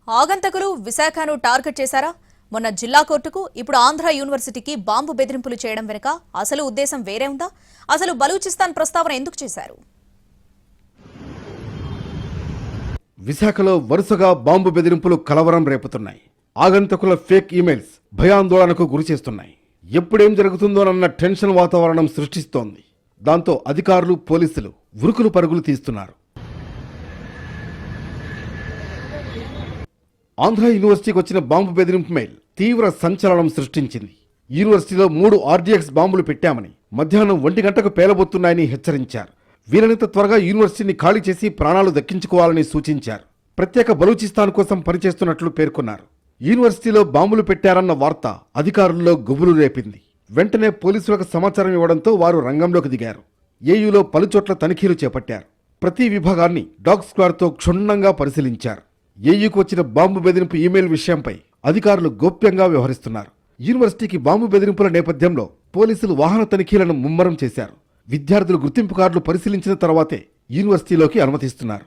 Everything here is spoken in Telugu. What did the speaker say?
ఆగంతకులు విశాఖను టార్గెట్ చేశారా? మొన్న జిల్లా కోర్టుకు ఇప్పుడు ఆంధ్ర యూనివర్సిటీకి బాంబు బెదిరింపులు చేయడం వెనుక అసలు ఉద్దేశం వేరే ఉందా? అసలు బలూచిస్తాన్ ప్రస్తావన ఎందుకు చేశారు? విశాఖలో వరుసగా బాంబు బెదిరింపులు కలవరం రేపుతున్నాయి. ఆగంతకుల ఫేక్ ఈమెయిల్స్ భయాందోళనకు గురిచేస్తున్నాయి. ఎప్పుడేం జరుగుతుందోనన్న టెన్షన్ వాతావరణం సృష్టిస్తోంది. దాంతో అధికారులు, పోలీసులు ఉరుకులు పరుగులు తీస్తున్నారు. ఆంధ్ర యూనివర్సిటీకి వచ్చిన బాంబు బెదిరింపు మెయిల్ తీవ్ర సంచలనం సృష్టించింది. యూనివర్సిటీలో 3 RDX బాంబులు పెట్టామని, మధ్యాహ్నం 1 గంటకు పేలబోతున్నాయని హెచ్చరించారు. వీలైనంత త్వరగా యూనివర్సిటీని ఖాళీ చేసి ప్రాణాలు దక్కించుకోవాలని సూచించారు. ప్రత్యేక బలూచిస్తాన్ కోసం పనిచేస్తున్నట్లు పేర్కొన్నారు. యూనివర్సిటీలో బాంబులు పెట్టారన్న వార్త అధికారుల్లో గుబులు రేపింది. వెంటనే పోలీసులకు సమాచారం ఇవ్వడంతో వారు రంగంలోకి దిగారు. ఏయూలో పలుచోట్ల తనిఖీలు చేపట్టారు. ప్రతి విభాగాన్ని డాగ్ స్క్వాడ్తో క్షుణ్ణంగా పరిశీలించారు. ఏయూకు వచ్చిన బాంబు బెదిరింపు ఈమెయిల్ విషయంపై అధికారులు గోప్యంగా వ్యవహరిస్తున్నారు. యూనివర్సిటీకి బాంబు బెదిరింపుల నేపథ్యంలో పోలీసులు వాహన తనిఖీలను ముమ్మరం చేశారు. విద్యార్థులు గుర్తింపు కార్డులు పరిశీలించిన తర్వాతే యూనివర్సిటీలోకి అనుమతిస్తున్నారు.